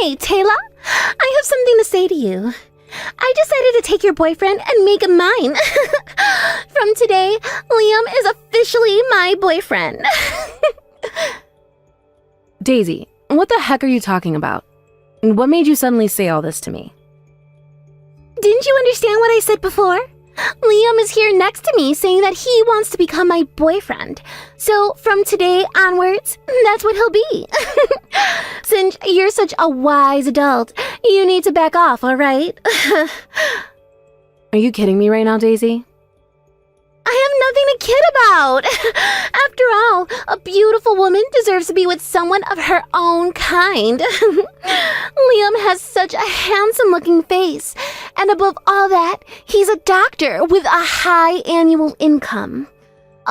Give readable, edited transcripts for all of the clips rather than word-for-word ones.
Hey, Taylor, I have something to say to you. I decided to take your boyfriend and make him mine. From today, Liam is officially my boyfriend. Daisy, what the heck are you talking about? What made you suddenly say all this to me? Didn't you understand what I said before? Liam is here next to me saying that he wants to become my boyfriend. So from today onwards, that's what he'll be. Since you're such a wise adult, you need to back off, all right? Are you kidding me right now, Daisy? I have nothing to kid about. After all, a beautiful woman deserves to be with someone of her own kind. Liam has such a handsome-looking face. And above all that, he's a doctor with a high annual income.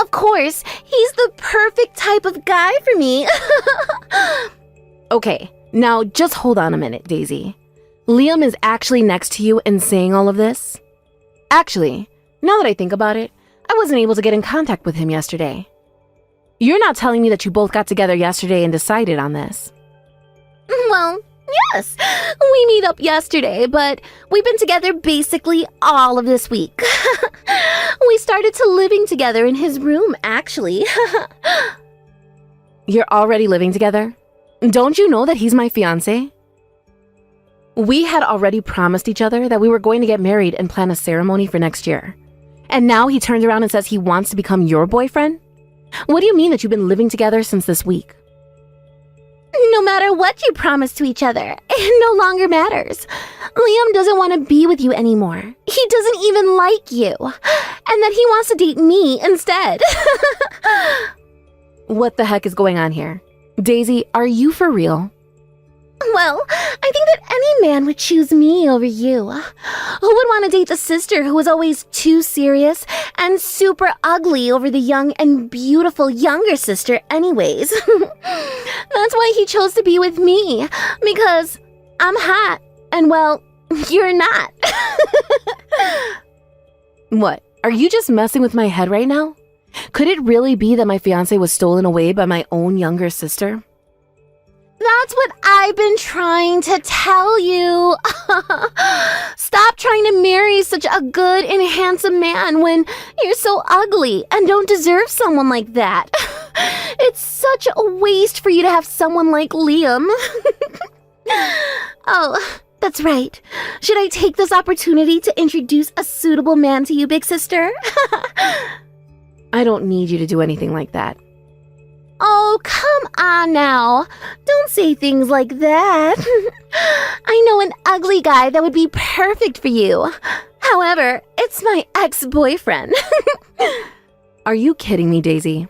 Of course, he's the perfect type of guy for me. Okay, now just hold on a minute, Daisy. Liam is actually next to you and saying all of this? Actually, now that I think about it, I wasn't able to get in contact with him yesterday. You're not telling me that you both got together yesterday and decided on this? Well, yes, we meet up yesterday, but we've been together basically all of this week. We started to living together in his room, actually. You're already living together? Don't you know that he's my fiancé? We had already promised each other that we were going to get married and plan a ceremony for next year. And now he turns around and says he wants to become your boyfriend? What do you mean that you've been living together since this week? No matter what you promise to each other, it no longer matters. Liam doesn't want to be with you anymore. He doesn't even like you. And that he wants to date me instead. What the heck is going on here? Daisy, are you for real? Well, I think that any man would choose me over you. Who would want to date the sister who was always too serious and super ugly over the young and beautiful younger sister anyways? That's why he chose to be with me, because I'm hot and, well, you're not. What, are you just messing with my head right now? Could it really be that my fiancé was stolen away by my own younger sister? That's what I've been trying to tell you. Stop trying to marry such a good and handsome man when you're so ugly and don't deserve someone like that. It's such a waste for you to have someone like Liam. Oh, that's right. Should I take this opportunity to introduce a suitable man to you, big sister? I don't need you to do anything like that. Oh, come on now. Don't say things like that. I know an ugly guy that would be perfect for you. However, it's my ex-boyfriend. Are you kidding me, Daisy?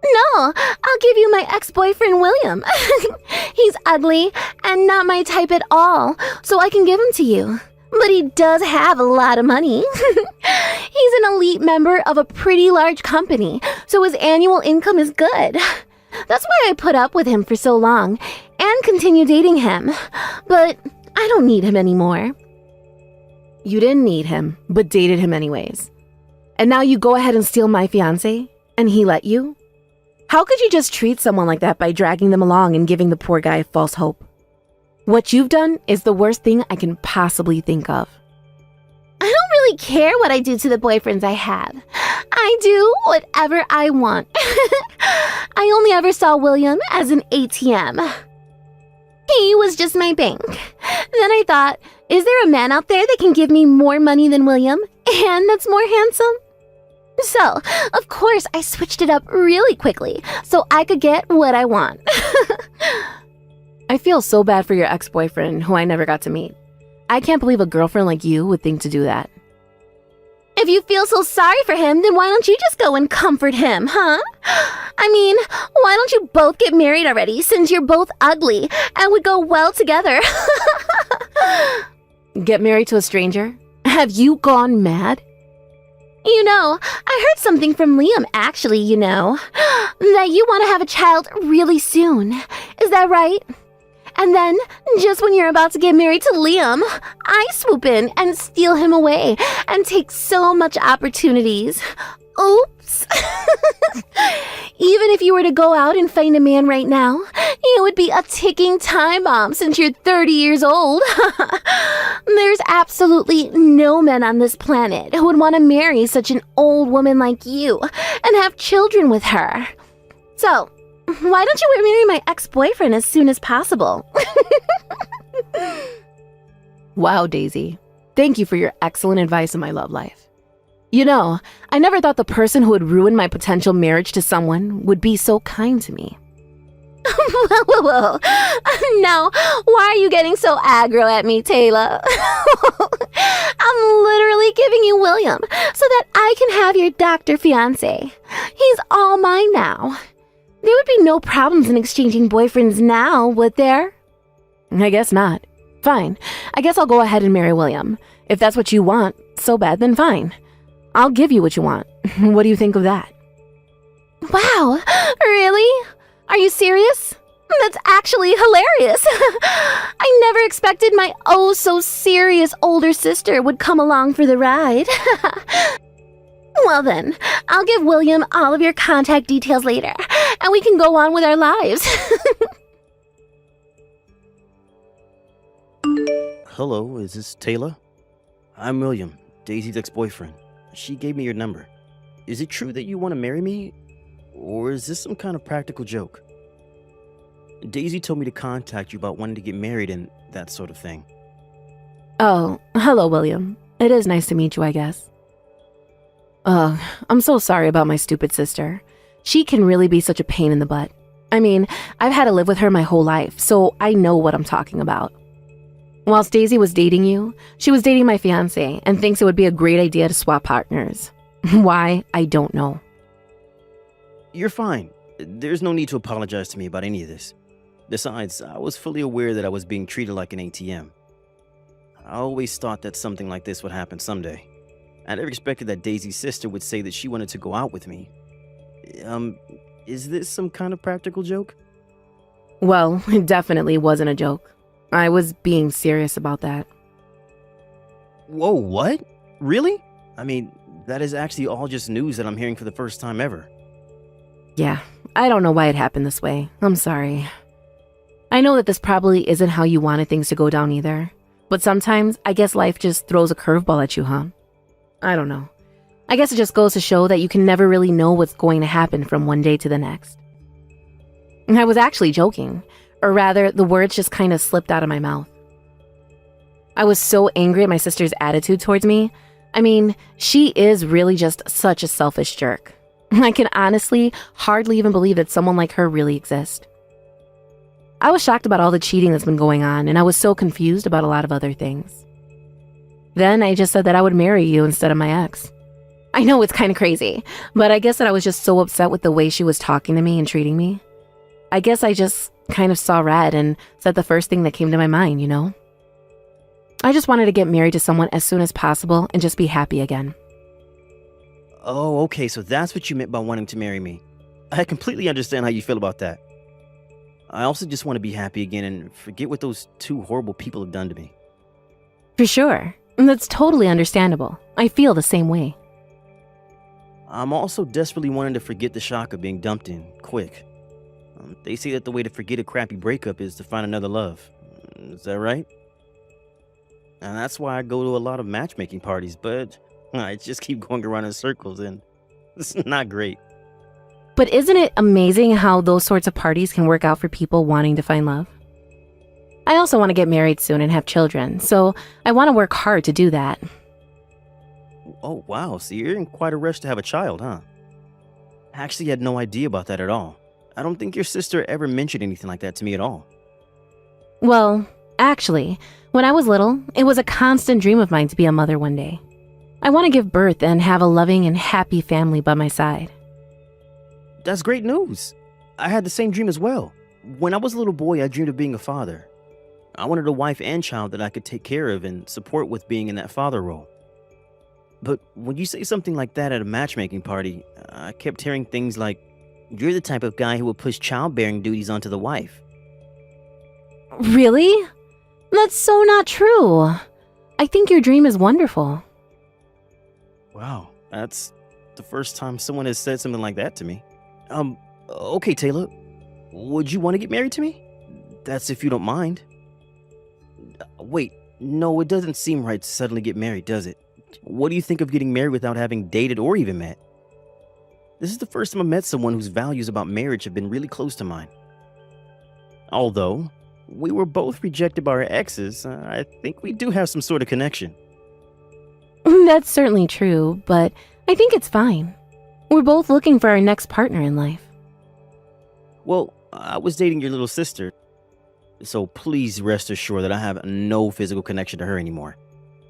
No, I'll give you my ex-boyfriend, William. He's ugly and not my type at all, so I can give him to you. But he does have a lot of money. He's an elite member of a pretty large company, so his annual income is good. That's why I put up with him for so long and continue dating him. But I don't need him anymore. You didn't need him, but dated him anyways. And now you go ahead and steal my fiancé, and he let you? How could you just treat someone like that by dragging them along and giving the poor guy false hope? What you've done is the worst thing I can possibly think of. I don't really care what I do to the boyfriends I have. I do whatever I want. I only ever saw William as an ATM. He was just my bank. Then I thought, is there a man out there that can give me more money than William and that's more handsome? So, of course, I switched it up really quickly so I could get what I want. I feel so bad for your ex-boyfriend, who I never got to meet. I can't believe a girlfriend like you would think to do that. If you feel so sorry for him, then why don't you just go and comfort him, huh? I mean, why don't you both get married already, since you're both ugly and would go well together? Get married to a stranger? Have you gone mad? You know, I heard something from Liam, actually, that you want to have a child really soon. Is that right? And then, just when you're about to get married to Liam, I swoop in and steal him away and take so much opportunities. Oops. Even if you were to go out and find a man right now, it would be a ticking time bomb since you're 30 years old. There's absolutely no men on this planet who would want to marry such an old woman like you and have children with her. So, why don't you marry my ex-boyfriend as soon as possible? Wow, Daisy. Thank you for your excellent advice in my love life. You know, I never thought the person who would ruin my potential marriage to someone would be so kind to me. Whoa. Now, why are you getting so aggro at me, Taylor? I'm literally giving you William so that I can have your doctor fiancé. He's all mine now. There would be no problems in exchanging boyfriends now, would there? I guess not. Fine. I guess I'll go ahead and marry William. If that's what you want so bad, then fine. I'll give you what you want. What do you think of that? Wow, really? Are you serious? That's actually hilarious. I never expected my oh-so-serious older sister would come along for the ride. Well then, I'll give William all of your contact details later, and we can go on with our lives. Hello, is this Taylor? I'm William, Daisy's ex-boyfriend. She gave me your number. Is it true that you want to marry me? Or is this some kind of practical joke? Daisy told me to contact you about wanting to get married and that sort of thing. Oh, hello, William. It is nice to meet you, I guess. Ugh, I'm so sorry about my stupid sister. She can really be such a pain in the butt. I mean, I've had to live with her my whole life, so I know what I'm talking about. Whilst Daisy was dating you, she was dating my fiancé and thinks it would be a great idea to swap partners. Why, I don't know. You're fine. There's no need to apologize to me about any of this. Besides, I was fully aware that I was being treated like an ATM. I always thought that something like this would happen someday. I never expected that Daisy's sister would say that she wanted to go out with me. Is this some kind of practical joke? Well, it definitely wasn't a joke. I was being serious about that. Whoa, what? Really? I mean, that is actually all just news that I'm hearing for the first time ever. Yeah, I don't know why it happened this way. I'm sorry. I know that this probably isn't how you wanted things to go down either. But sometimes, I guess life just throws a curveball at you, huh? I don't know. I guess it just goes to show that you can never really know what's going to happen from one day to the next. I was actually joking. Or rather, the words just kind of slipped out of my mouth. I was so angry at my sister's attitude towards me. I mean, she is really just such a selfish jerk. I can honestly hardly even believe that someone like her really exists. I was shocked about all the cheating that's been going on, and I was so confused about a lot of other things. Then I just said that I would marry you instead of my ex. I know it's kind of crazy, but I guess that I was just so upset with the way she was talking to me and treating me. I guess I just kind of saw red and said the first thing that came to my mind, you know? I just wanted to get married to someone as soon as possible and just be happy again. Oh, okay, so that's what you meant by wanting to marry me. I completely understand how you feel about that. I also just want to be happy again and forget what those two horrible people have done to me. For sure. That's totally understandable. I feel the same way. I'm also desperately wanting to forget the shock of being dumped in, quick. They say that the way to forget a crappy breakup is to find another love. Is that right? And that's why I go to a lot of matchmaking parties, but I just keep going around in circles and it's not great. But isn't it amazing how those sorts of parties can work out for people wanting to find love? I also want to get married soon and have children, so I want to work hard to do that. Oh, wow. So you're in quite a rush to have a child, huh? I actually had no idea about that at all. I don't think your sister ever mentioned anything like that to me at all. Well, actually, when I was little, it was a constant dream of mine to be a mother one day. I want to give birth and have a loving and happy family by my side. That's great news. I had the same dream as well. When I was a little boy, I dreamed of being a father. I wanted a wife and child that I could take care of and support with being in that father role. But when you say something like that at a matchmaking party, I kept hearing things like, "You're the type of guy who will push childbearing duties onto the wife." Really? That's so not true. I think your dream is wonderful. Wow, that's the first time someone has said something like that to me. Okay, Taylor. Would you want to get married to me? That's if you don't mind. Wait, no, it doesn't seem right to suddenly get married, does it? What do you think of getting married without having dated or even met? This is the first time I met someone whose values about marriage have been really close to mine. Although we were both rejected by our exes, I think we do have some sort of connection. That's certainly true, but I think it's fine. We're both looking for our next partner in life. Well, I was dating your little sister, so please rest assured that I have no physical connection to her anymore.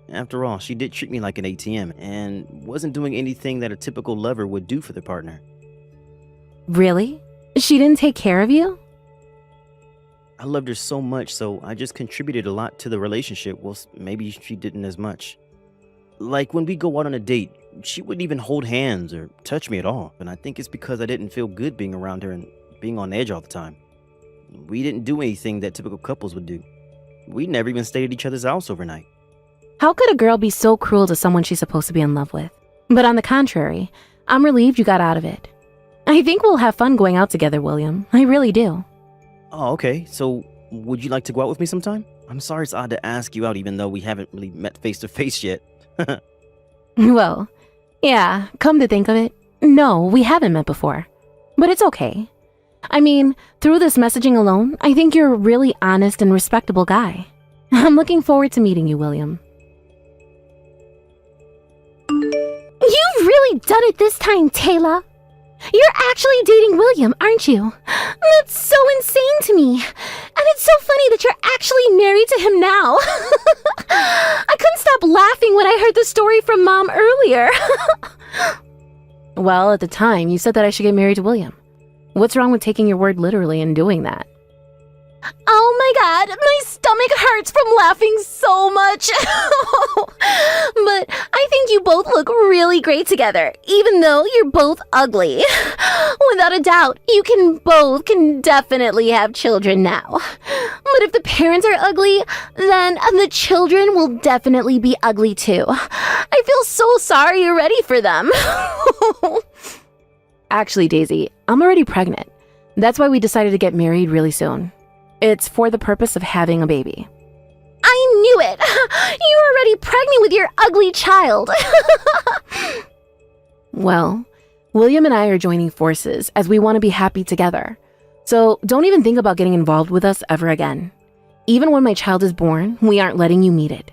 After all, she did treat me like an ATM and wasn't doing anything that a typical lover would do for their partner. Really? She didn't take care of you? I loved her so much, so I just contributed a lot to the relationship, while maybe she didn't as much. Like when we go out on a date, she wouldn't even hold hands or touch me at all, and I think it's because I didn't feel good being around her and being on edge all the time. We didn't do anything that typical couples would do. We never even stayed at each other's house overnight. How could a girl be so cruel to someone she's supposed to be in love with? But on the contrary, I'm relieved you got out of it. I think we'll have fun going out together, William. I really do. Oh, okay. So, would you like to go out with me sometime? I'm sorry it's odd to ask you out even though we haven't really met face to face yet. Well, yeah, come to think of it, no, we haven't met before. But it's okay. I mean, through this messaging alone, I think you're a really honest and respectable guy. I'm looking forward to meeting you, William. You've really done it this time, Taylor. You're actually dating William, aren't you? That's so insane to me. And it's so funny that you're actually married to him now. I couldn't stop laughing when I heard the story from Mom earlier. Well, at the time, you said that I should get married to William. What's wrong with taking your word literally and doing that? Oh my god, my stomach hurts from laughing so much. But I think you both look really great together, even though you're both ugly. Without a doubt, you can definitely have children now. But if the parents are ugly, then the children will definitely be ugly too. I feel so sorry already for them. Actually, Daisy, I'm already pregnant. That's why we decided to get married really soon. It's for the purpose of having a baby. I knew it! You're already pregnant with your ugly child! Well, William and I are joining forces as we want to be happy together. So don't even think about getting involved with us ever again. Even when my child is born, we aren't letting you meet it.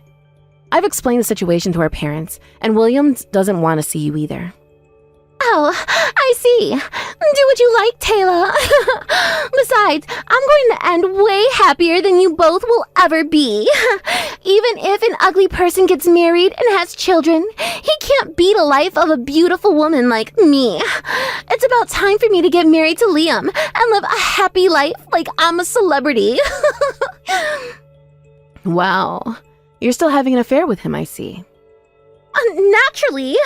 I've explained the situation to our parents, and William doesn't want to see you either. Oh, I see. Do what you like, Taylor. Besides, I'm going to end way happier than you both will ever be. Even if an ugly person gets married and has children, he can't beat a life of a beautiful woman like me. It's about time for me to get married to Liam and live a happy life like I'm a celebrity. Wow. You're still having an affair with him, I see. Naturally.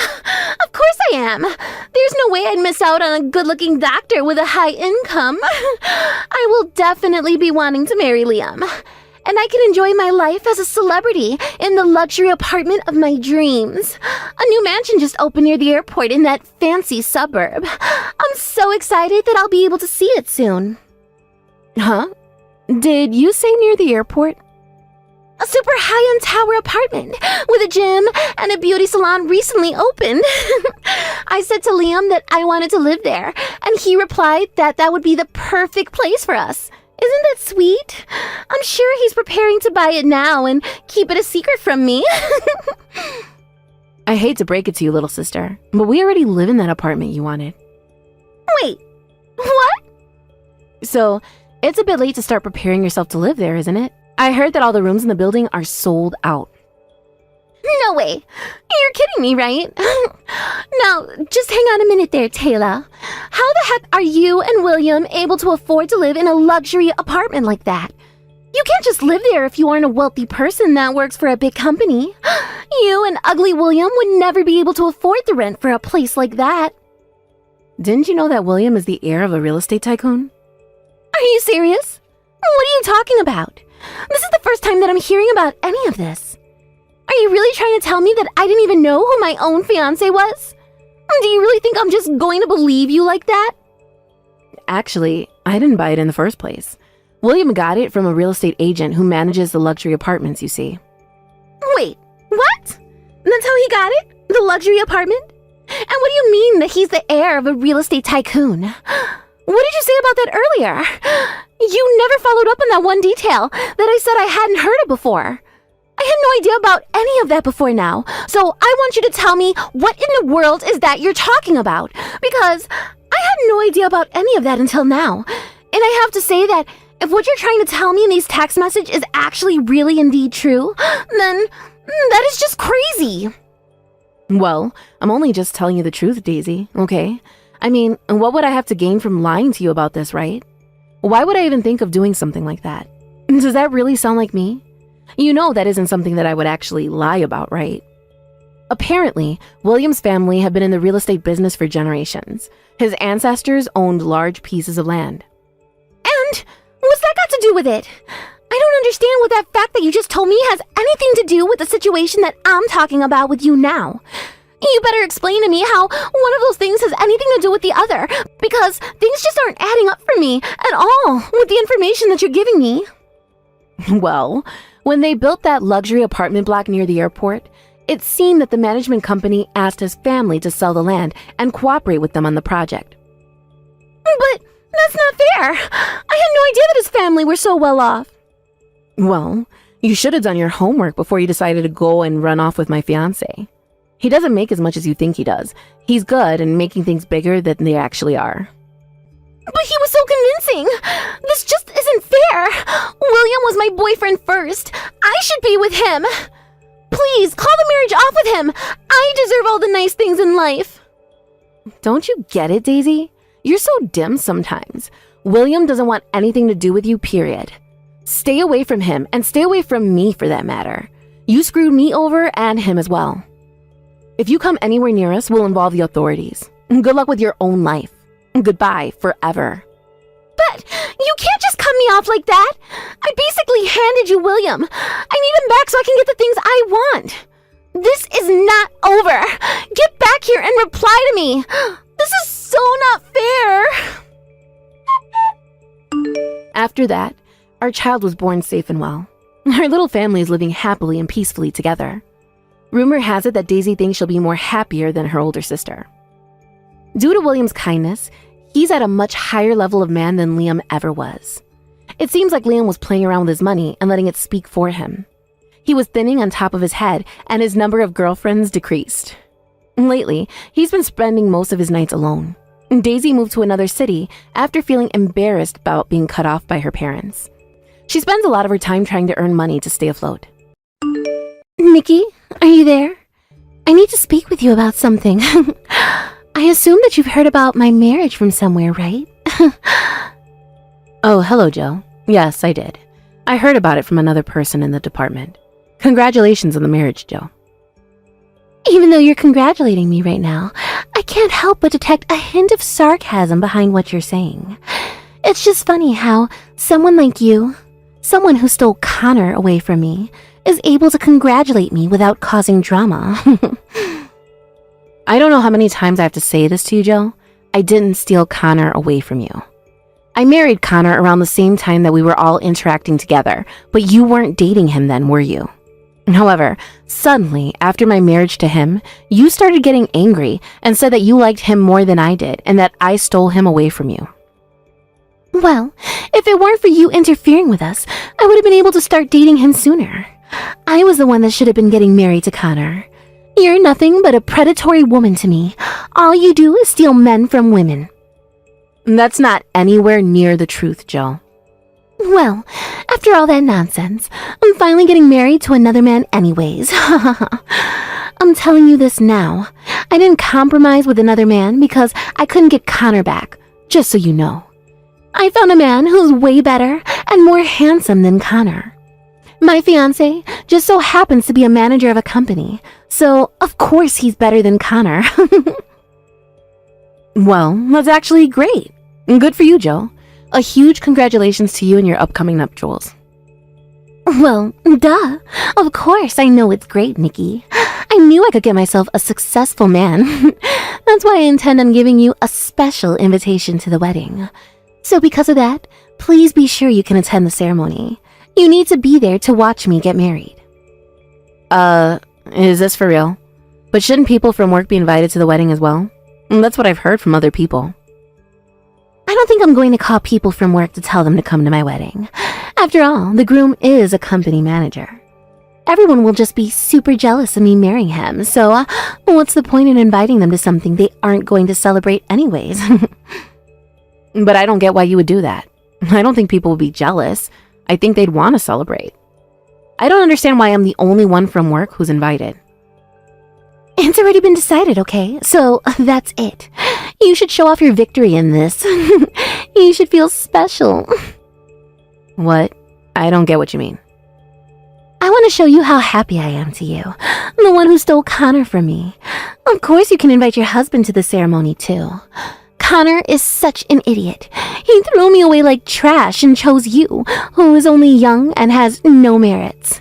Of course I am. There's no way I'd miss out on a good-looking doctor with a high income. I will definitely be wanting to marry Liam. And I can enjoy my life as a celebrity in the luxury apartment of my dreams. A new mansion just opened near the airport in that fancy suburb. I'm so excited that I'll be able to see it soon. Huh? Did you say near the airport? A super high-end tower apartment with a gym and a beauty salon recently opened. I said to Liam that I wanted to live there, and he replied that that would be the perfect place for us. Isn't that sweet? I'm sure he's preparing to buy it now and keep it a secret from me. I hate to break it to you, little sister, but we already live in that apartment you wanted. Wait, what? So, it's a bit late to start preparing yourself to live there, isn't it? I heard that all the rooms in the building are sold out. No way. You're kidding me, right? Now, just hang on a minute there, Taylor. How the heck are you and William able to afford to live in a luxury apartment like that? You can't just live there if you aren't a wealthy person that works for a big company. You and ugly William would never be able to afford the rent for a place like that. Didn't you know that William is the heir of a real estate tycoon? Are you serious? What are you talking about? This is the first time that I'm hearing about any of this. Are you really trying to tell me that I didn't even know who my own fiancé was? Do you really think I'm just going to believe you like that? Actually, I didn't buy it in the first place. William got it from a real estate agent who manages the luxury apartments, you see. Wait, what? That's how he got it? The luxury apartment? And what do you mean that he's the heir of a real estate tycoon? What did you say about that earlier? You never followed up on that one detail that I said I hadn't heard of before. I had no idea about any of that before now, so I want you to tell me what in the world is that you're talking about, because I had no idea about any of that until now. And I have to say that if what you're trying to tell me in these text messages is actually really indeed true, then that is just crazy. Well, I'm only just telling you the truth, Daisy, okay? I mean, what would I have to gain from lying to you about this, right? Why would I even think of doing something like that? Does that really sound like me? You know that isn't something that I would actually lie about, right? Apparently, William's family have been in the real estate business for generations. His ancestors owned large pieces of land. And what's that got to do with it? I don't understand what that fact that you just told me has anything to do with the situation that I'm talking about with you now. You better explain to me how one of those things has anything to do with the other, because things just aren't adding up for me at all with the information that you're giving me. Well, when they built that luxury apartment block near the airport, it seemed that the management company asked his family to sell the land and cooperate with them on the project. But that's not fair. I had no idea that his family were so well off. Well, you should have done your homework before you decided to go and run off with my fiancé. He doesn't make as much as you think he does. He's good and making things bigger than they actually are. But he was so convincing. This just isn't fair. William was my boyfriend first. I should be with him. Please, call the marriage off with him. I deserve all the nice things in life. Don't you get it, Daisy? You're so dim sometimes. William doesn't want anything to do with you, period. Stay away from him and stay away from me for that matter. You screwed me over and him as well. If you come anywhere near us, we'll involve the authorities. Good luck with your own life. Goodbye forever. But you can't just cut me off like that. I basically handed you William. I need him back so I can get the things I want. This is not over. Get back here and reply to me. This is so not fair. After that, our child was born safe and well. Our little family is living happily and peacefully together. Rumor has it that Daisy thinks she'll be more happier than her older sister. Due to William's kindness, he's at a much higher level of man than Liam ever was. It seems like Liam was playing around with his money and letting it speak for him. He was thinning on top of his head, and his number of girlfriends decreased. Lately, he's been spending most of his nights alone. Daisy moved to another city after feeling embarrassed about being cut off by her parents. She spends a lot of her time trying to earn money to stay afloat. Nikki, are you there? I need to speak with you about something. I assume that you've heard about my marriage from somewhere, right? Oh, hello, Joe. Yes, I did. I heard about it from another person in the department. Congratulations on the marriage, Joe. Even though you're congratulating me right now, I can't help but detect a hint of sarcasm behind what you're saying. It's just funny how someone like you, someone who stole Connor away from me, is able to congratulate me without causing drama. I don't know how many times I have to say this to you, Joe. I didn't steal Connor away from you. I married Connor around the same time that we were all interacting together, but you weren't dating him then, were you? However, suddenly, after my marriage to him, you started getting angry and said that you liked him more than I did and that I stole him away from you. Well, if it weren't for you interfering with us, I would have been able to start dating him sooner. I was the one that should have been getting married to Connor. You're nothing but a predatory woman to me. All you do is steal men from women. That's not anywhere near the truth, Joe. Well, after all that nonsense, I'm finally getting married to another man anyways. I'm telling you this now. I didn't compromise with another man because I couldn't get Connor back, just so you know. I found a man who's way better and more handsome than Connor. My fiancé just so happens to be a manager of a company, so of course he's better than Connor. Well, that's actually great. Good for you, Joe. A huge congratulations to you and your upcoming nuptials. Well, duh. Of course I know it's great, Nikki. I knew I could get myself a successful man. That's why I intend on giving you a special invitation to the wedding. So because of that, please be sure you can attend the ceremony. You need to be there to watch me get married. Is this for real? But shouldn't people from work be invited to the wedding as well? That's what I've heard from other people. I don't think I'm going to call people from work to tell them to come to my wedding. After all, the groom is a company manager. Everyone will just be super jealous of me marrying him, so what's the point in inviting them to something they aren't going to celebrate anyways? But I don't get why you would do that. I don't think people would be jealous. I think they'd want to celebrate. I don't understand why I'm the only one from work who's invited. It's already been decided, okay? So that's it. You should show off your victory in this. You should feel special. What? I don't get what you mean. I want to show you how happy I am to you. The one who stole Connor from me. Of course you can invite your husband to the ceremony too. Connor is such an idiot. He threw me away like trash and chose you, who is only young and has no merits.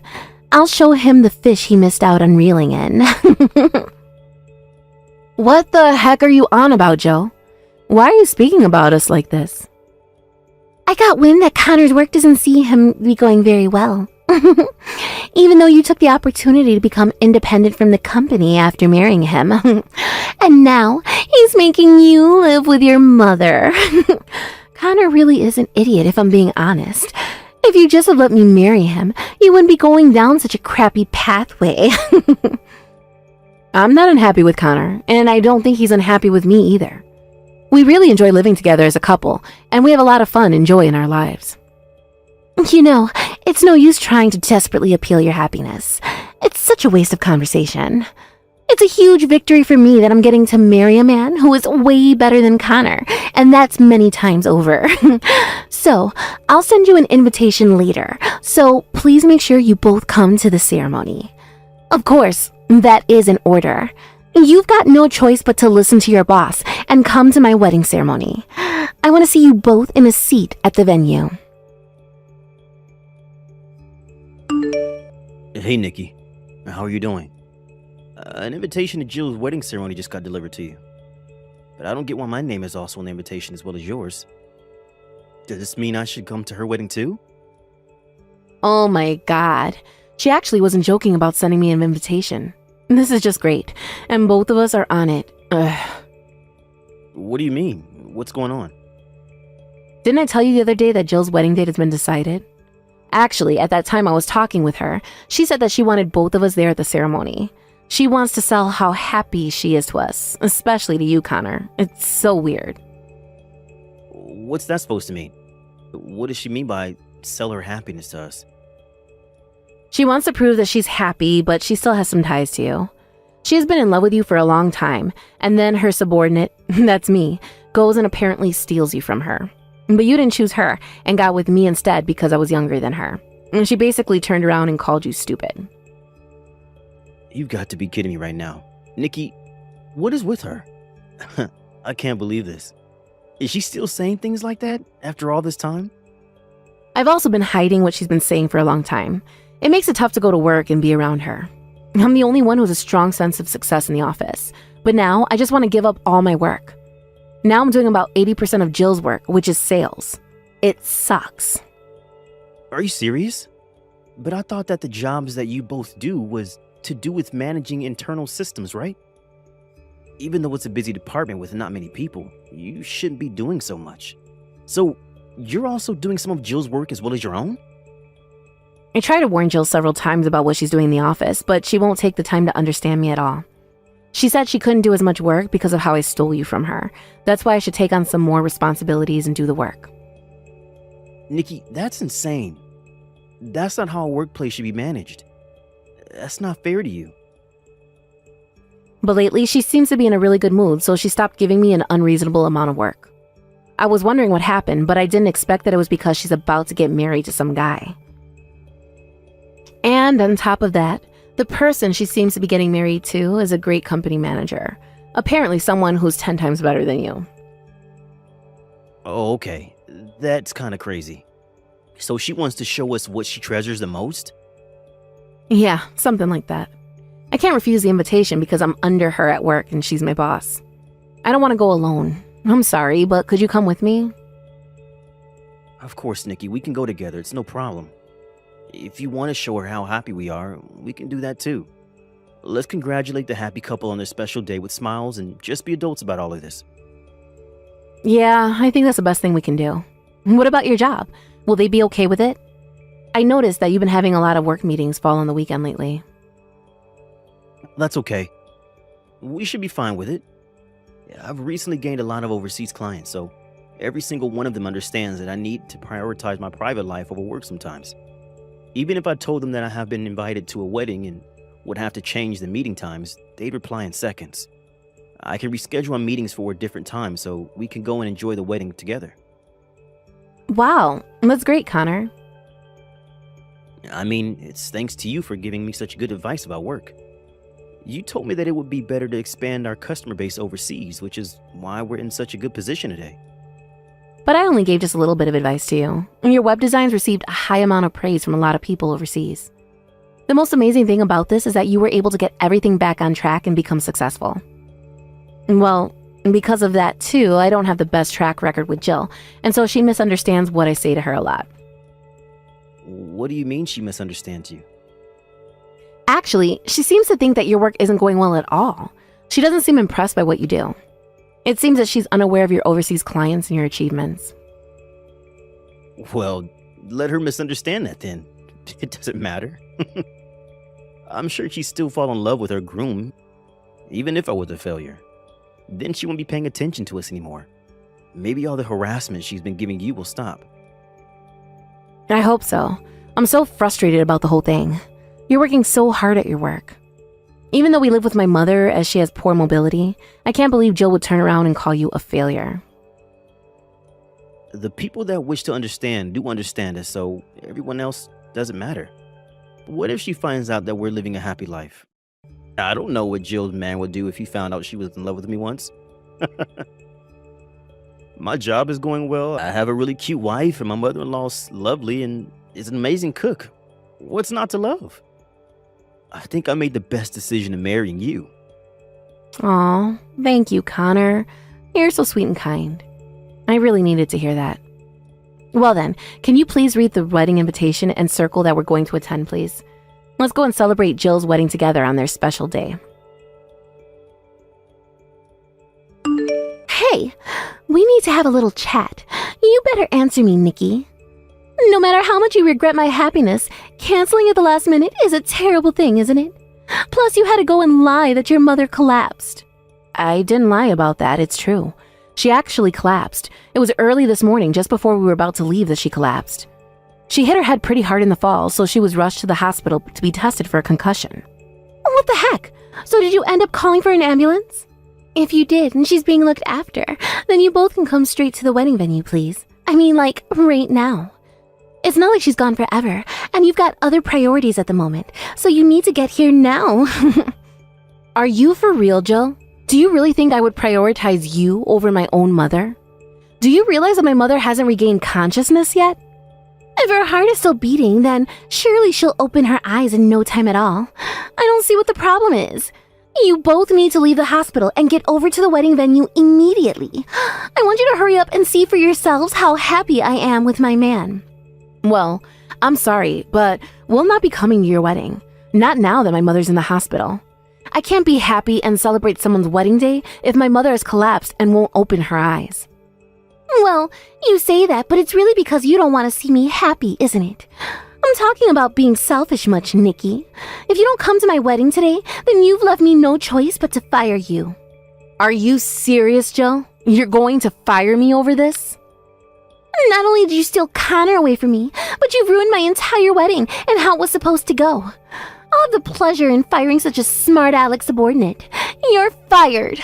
I'll show him the fish he missed out on reeling in. What the heck are you on about, Joe? Why are you speaking about us like this? I got wind that Connor's work doesn't see him be going very well. Even though you took the opportunity to become independent from the company after marrying him. And now he's making you live with your mother. Connor really is an idiot if I'm being honest. If you just had let me marry him, you wouldn't be going down such a crappy pathway. I'm not unhappy with Connor, and I don't think he's unhappy with me either. We really enjoy living together as a couple, and we have a lot of fun and joy in our lives. You know, it's no use trying to desperately appeal your happiness. It's such a waste of conversation. It's a huge victory for me that I'm getting to marry a man who is way better than Connor, and that's many times over. So, I'll send you an invitation later, so please make sure you both come to the ceremony. Of course, that is an order. You've got no choice but to listen to your boss and come to my wedding ceremony. I want to see you both in a seat at the venue. Hey, Nikki. How are you doing? An invitation to Jill's wedding ceremony just got delivered to you. But I don't get why my name is also on the invitation as well as yours. Does this mean I should come to her wedding too? Oh my god. She actually wasn't joking about sending me an invitation. This is just great, and both of us are on it. Ugh. What do you mean? What's going on? Didn't I tell you the other day that Jill's wedding date has been decided? Actually, at that time I was talking with her, she said that she wanted both of us there at the ceremony. She wants to sell how happy she is to us, especially to you, Connor. It's so weird. What's that supposed to mean? What does she mean by sell her happiness to us? She wants to prove that she's happy, but she still has some ties to you. She has been in love with you for a long time, and then her subordinate, that's me, goes and apparently steals you from her. But you didn't choose her and got with me instead because I was younger than her. And she basically turned around and called you stupid. You've got to be kidding me right now. Nikki, what is with her? I can't believe this. Is she still saying things like that after all this time? I've also been hiding what she's been saying for a long time. It makes it tough to go to work and be around her. I'm the only one who has a strong sense of success in the office. But now I just want to give up all my work. Now I'm doing about 80% of Jill's work, which is sales. It sucks. Are you serious? But I thought that the jobs that you both do was to do with managing internal systems, right? Even though it's a busy department with not many people, you shouldn't be doing so much. So, you're also doing some of Jill's work as well as your own? I tried to warn Jill several times about what she's doing in the office, but she won't take the time to understand me at all. She said she couldn't do as much work because of how I stole you from her. That's why I should take on some more responsibilities and do the work. Nikki, that's insane. That's not how a workplace should be managed. That's not fair to you. But lately, she seems to be in a really good mood, so she stopped giving me an unreasonable amount of work. I was wondering what happened, but I didn't expect that it was because she's about to get married to some guy. And on top of that, the person she seems to be getting married to is a great company manager. Apparently someone who's 10 times better than you. Oh, okay. That's kind of crazy. So she wants to show us what she treasures the most? Yeah, something like that. I can't refuse the invitation because I'm under her at work and she's my boss. I don't want to go alone. I'm sorry, but could you come with me? Of course, Nikki, we can go together. It's no problem. If you want to show her how happy we are, we can do that too. Let's congratulate the happy couple on their special day with smiles and just be adults about all of this. Yeah, I think that's the best thing we can do. What about your job? Will they be okay with it? I noticed that you've been having a lot of work meetings fall on the weekend lately. That's okay. We should be fine with it. I've recently gained a lot of overseas clients, so every single one of them understands that I need to prioritize my private life over work sometimes. Even if I told them that I have been invited to a wedding and would have to change the meeting times, they'd reply in seconds. I can reschedule our meetings for a different time so we can go and enjoy the wedding together. Wow, that's great, Connor. I mean, it's thanks to you for giving me such good advice about work. You told me that it would be better to expand our customer base overseas, which is why we're in such a good position today. But I only gave just a little bit of advice to you. Your web designs received a high amount of praise from a lot of people overseas. The most amazing thing about this is that you were able to get everything back on track and become successful. Well, because of that too, I don't have the best track record with Jill, and so she misunderstands what I say to her a lot. What do you mean she misunderstands you? Actually, she seems to think that your work isn't going well at all. She doesn't seem impressed by what you do. It seems that she's unaware of your overseas clients and your achievements. Well, let her misunderstand that then. It doesn't matter. I'm sure she'd still fall in love with her groom, even if I was a failure. Then she won't be paying attention to us anymore. Maybe all the harassment she's been giving you will stop. I hope so. I'm so frustrated about the whole thing. You're working so hard at your work. Even though we live with my mother as she has poor mobility, I can't believe Jill would turn around and call you a failure. The people that wish to understand do understand us, so everyone else doesn't matter. What if she finds out that we're living a happy life? I don't know what Jill's man would do if he found out she was in love with me once. My job is going well. I have a really cute wife, and my mother-in-law's lovely and is an amazing cook. What's not to love? I think I made the best decision in marrying you. Aw, thank you, Connor. You're so sweet and kind. I really needed to hear that. Well then, can you please read the wedding invitation and circle that we're going to attend, please? Let's go and celebrate Jill's wedding together on their special day. Hey, we need to have a little chat. You better answer me, Nikki. No matter how much you regret my happiness, canceling at the last minute is a terrible thing, isn't it? Plus, you had to go and lie that your mother collapsed. I didn't lie about that, it's true. She actually collapsed. It was early this morning, just before we were about to leave, that she collapsed. She hit her head pretty hard in the fall, so she was rushed to the hospital to be tested for a concussion. What the heck? So did you end up calling for an ambulance? If you did, and she's being looked after, then you both can come straight to the wedding venue, please. I mean, like, right now. It's not like she's gone forever, and you've got other priorities at the moment, so you need to get here now. Are you for real, Jill? Do you really think I would prioritize you over my own mother? Do you realize that my mother hasn't regained consciousness yet? If her heart is still beating, then surely she'll open her eyes in no time at all. I don't see what the problem is. You both need to leave the hospital and get over to the wedding venue immediately. I want you to hurry up and see for yourselves how happy I am with my man. Well, I'm sorry, but we'll not be coming to your wedding. Not now that my mother's in the hospital. I can't be happy and celebrate someone's wedding day if my mother has collapsed and won't open her eyes. Well, you say that, but it's really because you don't want to see me happy, isn't it? I'm talking about being selfish much, Nikki. If you don't come to my wedding today, then you've left me no choice but to fire you. Are you serious, Jill? You're going to fire me over this? Not only did you steal Connor away from me, but you've ruined my entire wedding and how it was supposed to go. I'll have the pleasure in firing such a smart aleck subordinate. You're fired.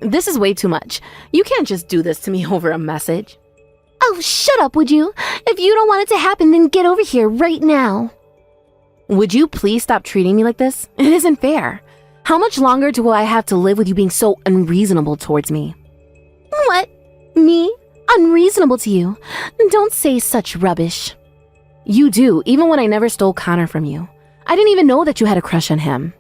This is way too much. You can't just do this to me over a message. Oh, shut up, would you? If you don't want it to happen, then get over here right now. Would you please stop treating me like this? It isn't fair. How much longer do I have to live with you being so unreasonable towards me? What? Me? Unreasonable to you? Don't say such rubbish. You do, even when I never stole Connor from you. I didn't even know that you had a crush on him.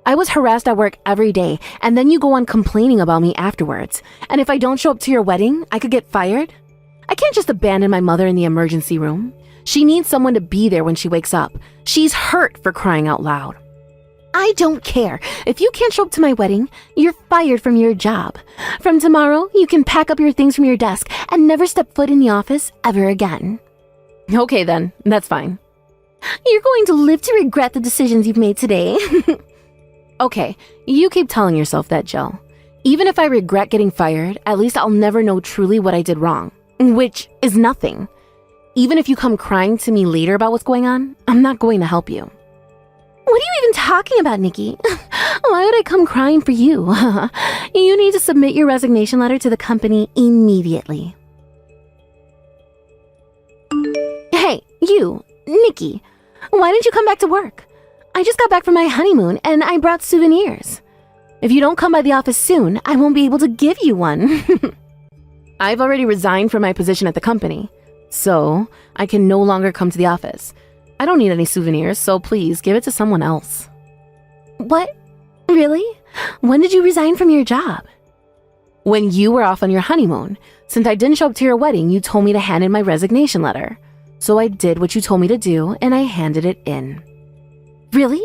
I was harassed at work every day, and then you go on complaining about me afterwards. And if I don't show up to your wedding, I could get fired? I can't just abandon my mother in the emergency room. She needs someone to be there when she wakes up. She's hurt, for crying out loud. I don't care. If you can't show up to my wedding, you're fired from your job. From tomorrow, you can pack up your things from your desk and never step foot in the office ever again. Okay then, that's fine. You're going to live to regret the decisions you've made today. Okay, you keep telling yourself that, Jill. Even if I regret getting fired, at least I'll never know truly what I did wrong, which is nothing. Even if you come crying to me later about what's going on, I'm not going to help you. What are you even talking about, Nikki? Why would I come crying for you? You need to submit your resignation letter to the company immediately. Hey, you, Nikki, why didn't you come back to work? I just got back from my honeymoon and I brought souvenirs. If you don't come by the office soon, I won't be able to give you one. I've already resigned from my position at the company, so I can no longer come to the office. I don't need any souvenirs, so please give it to someone else. What? Really? When did you resign from your job? When you were off on your honeymoon. Since I didn't show up to your wedding, you told me to hand in my resignation letter. So I did what you told me to do, and I handed it in. Really?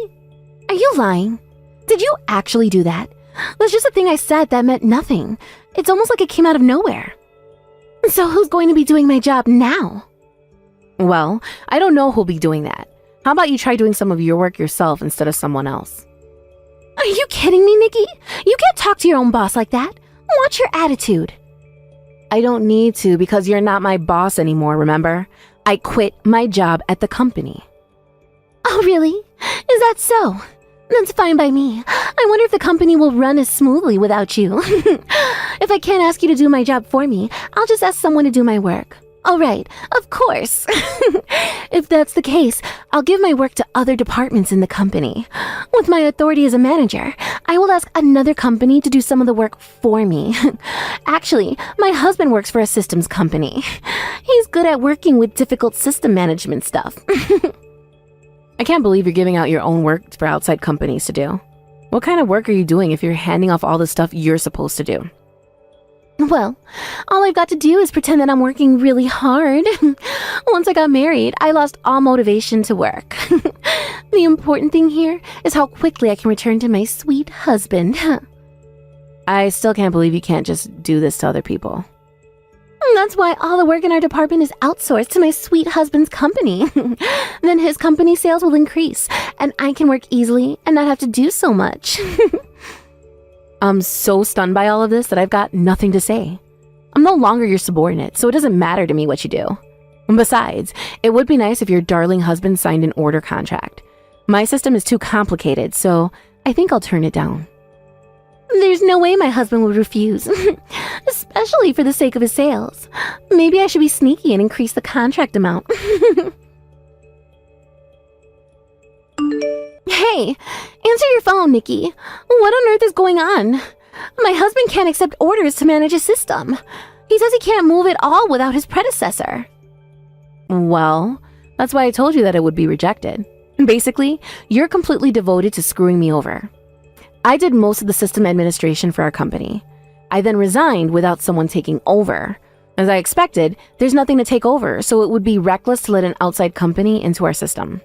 Are you lying? Did you actually do that? That's just a thing I said that meant nothing. It's almost like it came out of nowhere. So who's going to be doing my job now? Well, I don't know who'll be doing that. How about you try doing some of your work yourself instead of someone else? Are you kidding me, Nikki? You can't talk to your own boss like that. Watch your attitude. I don't need to because you're not my boss anymore, remember? I quit my job at the company. Oh, really? Is that so? That's fine by me. I wonder if the company will run as smoothly without you. If I can't ask you to do my job for me, I'll just ask someone to do my work. All right, of course. If that's the case, I'll give my work to other departments in the company. With my authority as a manager, I will ask another company to do some of the work for me. Actually, my husband works for a systems company. He's good at working with difficult system management stuff. I can't believe you're giving out your own work for outside companies to do. What kind of work are you doing if you're handing off all the stuff you're supposed to do? Well, all I've got to do is pretend that I'm working really hard. Once I got married, I lost all motivation to work. The important thing here is how quickly I can return to my sweet husband. I still can't believe you can't just do this to other people. That's why all the work in our department is outsourced to my sweet husband's company. Then his company sales will increase, and I can work easily and not have to do so much. I'm so stunned by all of this that I've got nothing to say. I'm no longer your subordinate, so it doesn't matter to me what you do. And besides, it would be nice if your darling husband signed an order contract. My system is too complicated, so I think I'll turn it down. There's no way my husband would refuse, especially for the sake of his sales. Maybe I should be sneaky and increase the contract amount. Hey, answer your phone, Nikki. What on earth is going on? My husband can't accept orders to manage a system. He says he can't move at all without his predecessor. Well, that's why I told you that it would be rejected. Basically, you're completely devoted to screwing me over. I did most of the system administration for our company. I then resigned without someone taking over. As I expected, there's nothing to take over, so it would be reckless to let an outside company into our system.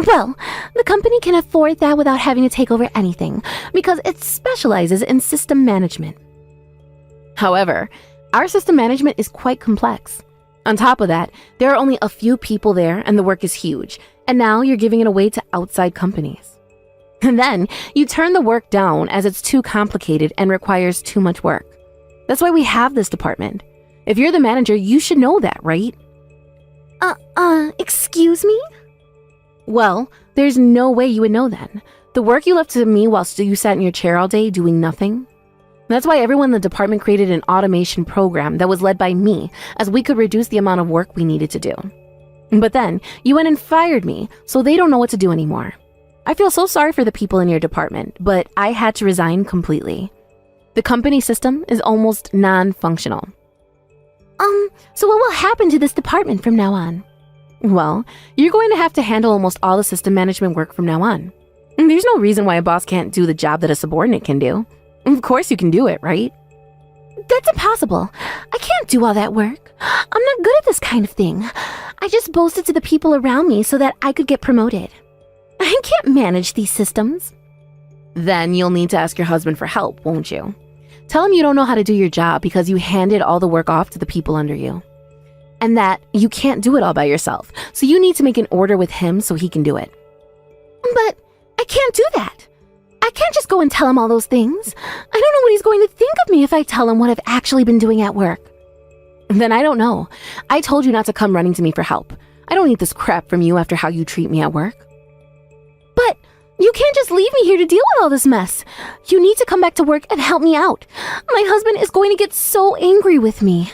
Well, the company can afford that without having to take over anything, because it specializes in system management. However, our system management is quite complex. On top of that, there are only a few people there and the work is huge, and now you're giving it away to outside companies. And then you turn the work down as it's too complicated and requires too much work. That's why we have this department. If you're the manager, you should know that, right? Excuse me? Well, there's no way you would know then. The work you left to me whilst you sat in your chair all day doing nothing. That's why everyone in the department created an automation program that was led by me, as we could reduce the amount of work we needed to do. But then you went and fired me, so they don't know what to do anymore. I feel so sorry for the people in your department, but I had to resign completely. The company system is almost non-functional. So what will happen to this department from now on? Well, you're going to have to handle almost all the system management work from now on. There's no reason why a boss can't do the job that a subordinate can do. Of course you can do it, right? That's impossible. I can't do all that work. I'm not good at this kind of thing. I just boasted to the people around me so that I could get promoted. I can't manage these systems. Then you'll need to ask your husband for help, won't you? Tell him you don't know how to do your job because you handed all the work off to the people under you. And that you can't do it all by yourself, so you need to make an order with him so he can do it. But I can't do that. I can't just go and tell him all those things. I don't know what he's going to think of me if I tell him what I've actually been doing at work. Then I don't know. I told you not to come running to me for help. I don't need this crap from you after how you treat me at work. But you can't just leave me here to deal with all this mess. You need to come back to work and help me out. My husband is going to get so angry with me.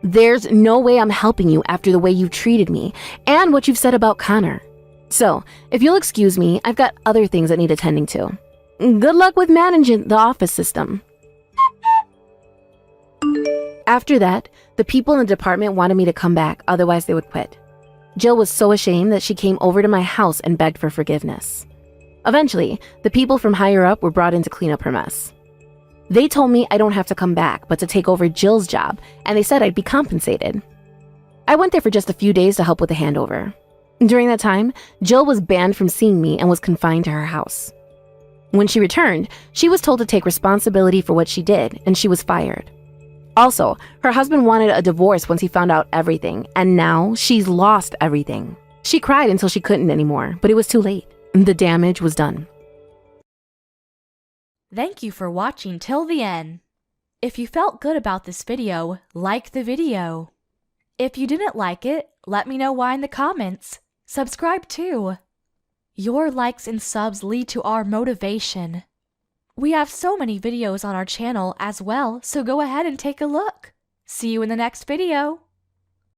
There's no way I'm helping you after the way you treated me and what you've said about Connor. So, if you'll excuse me, I've got other things that need attending to. Good luck with managing the office system. After that, the people in the department wanted me to come back, otherwise they would quit. Jill was so ashamed that she came over to my house and begged for forgiveness. Eventually, the people from higher up were brought in to clean up her mess. They told me I don't have to come back, but to take over Jill's job, and they said I'd be compensated. I went there for just a few days to help with the handover. During that time, Jill was banned from seeing me and was confined to her house. When she returned, she was told to take responsibility for what she did, and she was fired. Also, her husband wanted a divorce once he found out everything, and now she's lost everything. She cried until she couldn't anymore, but it was too late. The damage was done. Thank you for watching till the end. If you felt good about this video, like the video. If you didn't like it, let me know why in the comments. Subscribe too. Your likes and subs lead to our motivation. We have so many videos on our channel as well, so go ahead and take a look. See you in the next video.